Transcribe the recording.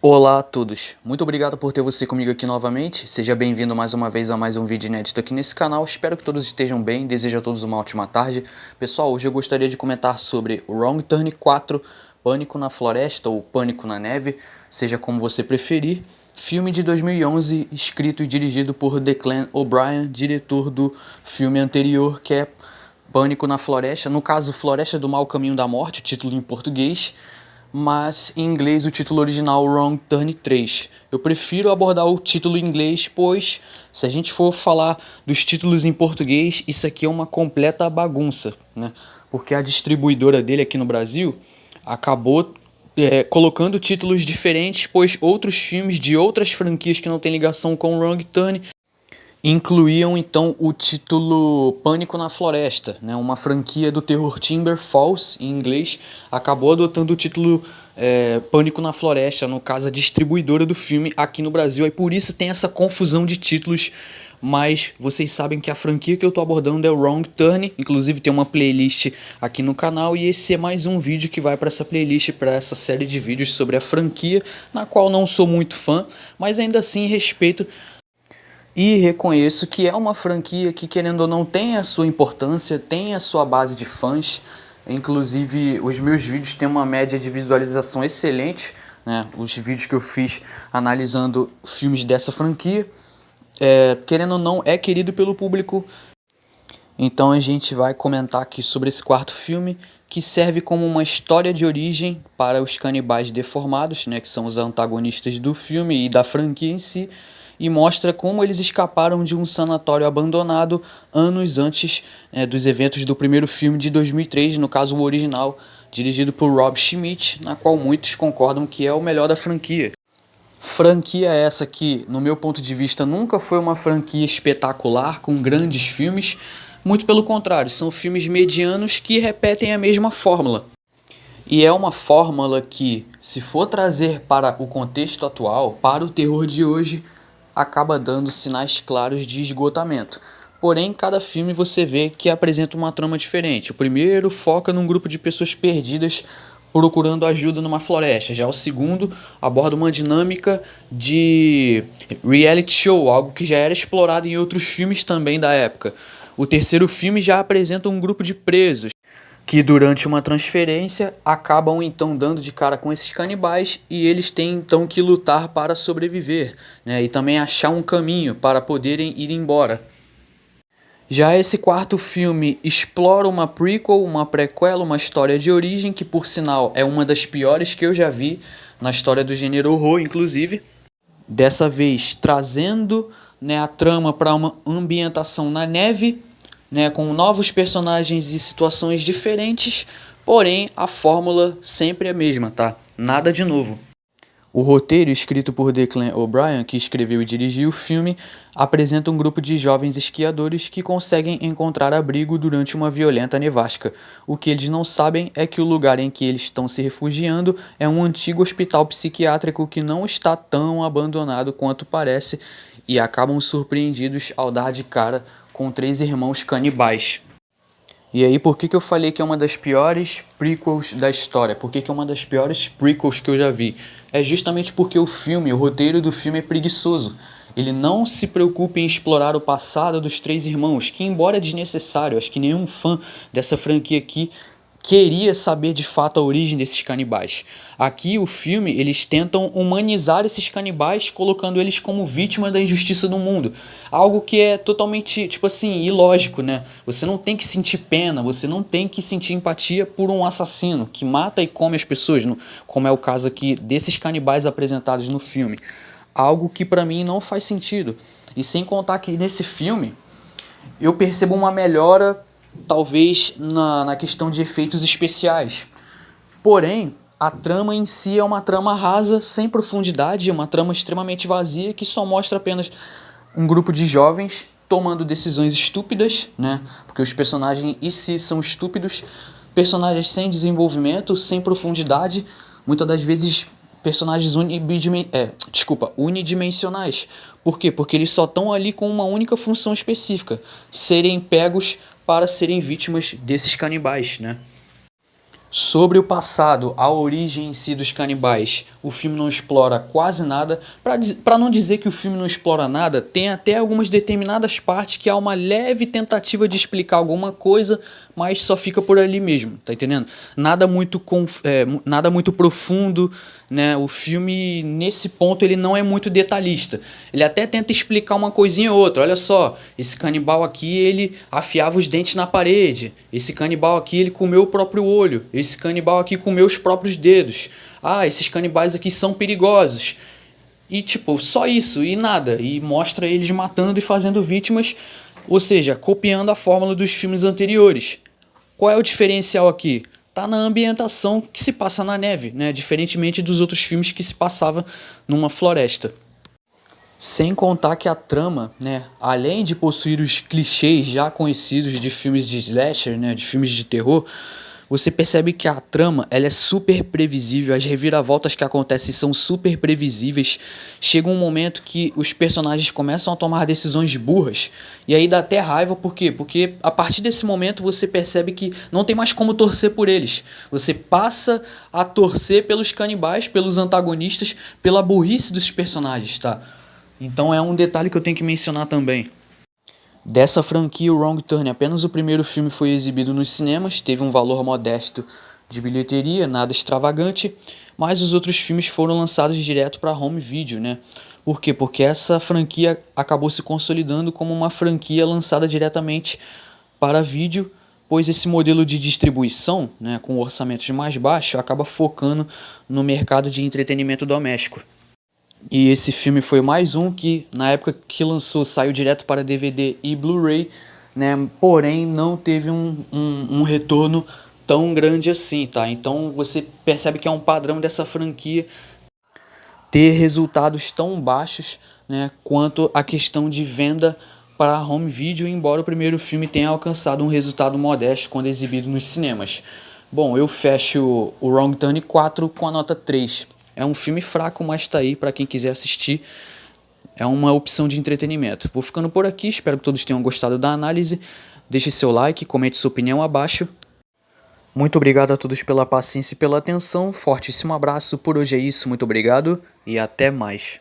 Olá a todos, muito obrigado por ter você comigo aqui novamente, seja bem-vindo mais uma vez a mais um vídeo inédito aqui nesse canal, espero que todos estejam bem, desejo a todos uma ótima tarde. Pessoal, hoje eu gostaria de comentar sobre Wrong Turn 4, Pânico na Floresta ou Pânico na Neve, seja como você preferir, filme de 2011 escrito e dirigido por Declan O'Brien, diretor do filme anterior que é Pânico na Floresta, no caso Floresta do Mal Caminho da Morte, o título em português, mas em inglês o título original Wrong Turn 3. Eu prefiro abordar o título em inglês, pois se a gente for falar dos títulos em português, isso aqui é uma completa bagunça, né? Porque a distribuidora dele aqui no Brasil acabou colocando títulos diferentes, pois outros filmes de outras franquias que não têm ligação com Wrong Turn incluíam então o título Pânico na Floresta, né? Uma franquia do terror Timber Falls, em inglês, acabou adotando o título Pânico na Floresta, no caso a distribuidora do filme aqui no Brasil, e por isso tem essa confusão de títulos, mas vocês sabem que a franquia que eu estou abordando é o Wrong Turn, inclusive tem uma playlist aqui no canal, e esse é mais um vídeo que vai para essa playlist, para essa série de vídeos sobre a franquia, na qual não sou muito fã, mas ainda assim respeito e reconheço que é uma franquia que, querendo ou não, tem a sua importância, tem a sua base de fãs. Inclusive, os meus vídeos têm uma média de visualização excelente, né? Os vídeos que eu fiz analisando filmes dessa franquia, querendo ou não, é querido pelo público. Então a gente vai comentar aqui sobre esse quarto filme, que serve como uma história de origem para os canibais deformados, né, que são os antagonistas do filme e da franquia em si, e mostra como eles escaparam de um sanatório abandonado anos antes dos eventos do primeiro filme de 2003, no caso o original, dirigido por Rob Schmidt, na qual muitos concordam que é o melhor da franquia. Franquia essa que, no meu ponto de vista, nunca foi uma franquia espetacular, com grandes filmes, muito pelo contrário, são filmes medianos que repetem a mesma fórmula. E é uma fórmula que, se for trazer para o contexto atual, para o terror de hoje, acaba dando sinais claros de esgotamento. Porém, cada filme você vê que apresenta uma trama diferente. O primeiro foca num grupo de pessoas perdidas procurando ajuda numa floresta. Já o segundo aborda uma dinâmica de reality show, algo que já era explorado em outros filmes também da época. O terceiro filme já apresenta um grupo de presos que durante uma transferência acabam então dando de cara com esses canibais e eles têm então que lutar para sobreviver, né? E também achar um caminho para poderem ir embora. Já esse quarto filme explora uma prequel, uma prequela, uma história de origem que, por sinal, é uma das piores que eu já vi na história do gênero horror, inclusive. Dessa vez trazendo, né, a trama para uma ambientação na neve, né, com novos personagens e situações diferentes, porém a fórmula sempre é a mesma, tá? Nada de novo. O roteiro, escrito por Declan O'Brien, que escreveu e dirigiu o filme, apresenta um grupo de jovens esquiadores que conseguem encontrar abrigo durante uma violenta nevasca. O que eles não sabem é que o lugar em que eles estão se refugiando é um antigo hospital psiquiátrico que não está tão abandonado quanto parece, e acabam surpreendidos ao dar de cara com três irmãos canibais. E aí, por que eu falei que é uma das piores prequels da história? Por que é uma das piores prequels que eu já vi? É justamente porque o roteiro do filme é preguiçoso. Ele não se preocupa em explorar o passado dos três irmãos, que embora desnecessário, acho que nenhum fã dessa franquia aqui queria saber de fato a origem desses canibais. Aqui o filme, eles tentam humanizar esses canibais, colocando eles como vítima da injustiça do mundo. Algo que é totalmente, tipo assim, ilógico, né? Você não tem que sentir pena, você não tem que sentir empatia por um assassino que mata e come as pessoas, como é o caso aqui desses canibais apresentados no filme. Algo que pra mim não faz sentido. E sem contar que nesse filme eu percebo uma melhora, talvez, na questão de efeitos especiais. Porém, a trama em si é uma trama rasa, sem profundidade, uma trama extremamente vazia que só mostra apenas um grupo de jovens tomando decisões estúpidas, né? Porque os personagens em si são estúpidos, personagens sem desenvolvimento, sem profundidade, muitas das vezes personagens unidimensionais. Por quê? Porque eles só estão ali com uma única função específica: serem pegos para serem vítimas desses canibais, né? Sobre o passado, a origem em si dos canibais, o filme não explora quase nada. Para não dizer que o filme não explora nada, tem até algumas determinadas partes que há uma leve tentativa de explicar alguma coisa, mas só fica por ali mesmo, tá entendendo? Nada muito profundo, né? O filme, nesse ponto, ele não é muito detalhista. Ele até tenta explicar uma coisinha ou outra. Olha só, esse canibal aqui, ele afiava os dentes na parede. Esse canibal aqui, ele comeu o próprio olho. Esse canibal aqui comeu os próprios dedos. Ah, esses canibais aqui são perigosos. E tipo, só isso e nada. E mostra eles matando e fazendo vítimas, ou seja, copiando a fórmula dos filmes anteriores. Qual é o diferencial aqui? Tá na ambientação que se passa na neve, né? Diferentemente dos outros filmes que se passava numa floresta. Sem contar que a trama, né, além de possuir os clichês já conhecidos de filmes de slasher, né, de filmes de terror, você percebe que a trama ela é super previsível, as reviravoltas que acontecem são super previsíveis. Chega um momento que os personagens começam a tomar decisões burras e aí dá até raiva, por quê? Porque a partir desse momento você percebe que não tem mais como torcer por eles. Você passa a torcer pelos canibais, pelos antagonistas, pela burrice dos personagens, tá? Então é um detalhe que eu tenho que mencionar também. Dessa franquia, o Wrong Turn, apenas o primeiro filme foi exibido nos cinemas, teve um valor modesto de bilheteria, nada extravagante, mas os outros filmes foram lançados direto para home video, né? Por quê? Porque essa franquia acabou se consolidando como uma franquia lançada diretamente para vídeo, pois esse modelo de distribuição, né, com orçamentos mais baixos, acaba focando no mercado de entretenimento doméstico. E esse filme foi mais um que, na época que lançou, saiu direto para DVD e Blu-ray, né? Porém, não teve um retorno tão grande assim, tá? Então você percebe que é um padrão dessa franquia ter resultados tão baixos, né, quanto a questão de venda para home video, embora o primeiro filme tenha alcançado um resultado modesto quando exibido nos cinemas. Bom, eu fecho o Wrong Turn 4 com a nota 3. É um filme fraco, mas tá aí para quem quiser assistir. É uma opção de entretenimento. Vou ficando por aqui, espero que todos tenham gostado da análise. Deixe seu like, comente sua opinião abaixo. Muito obrigado a todos pela paciência e pela atenção. Fortíssimo abraço. Por hoje é isso. Muito obrigado e até mais.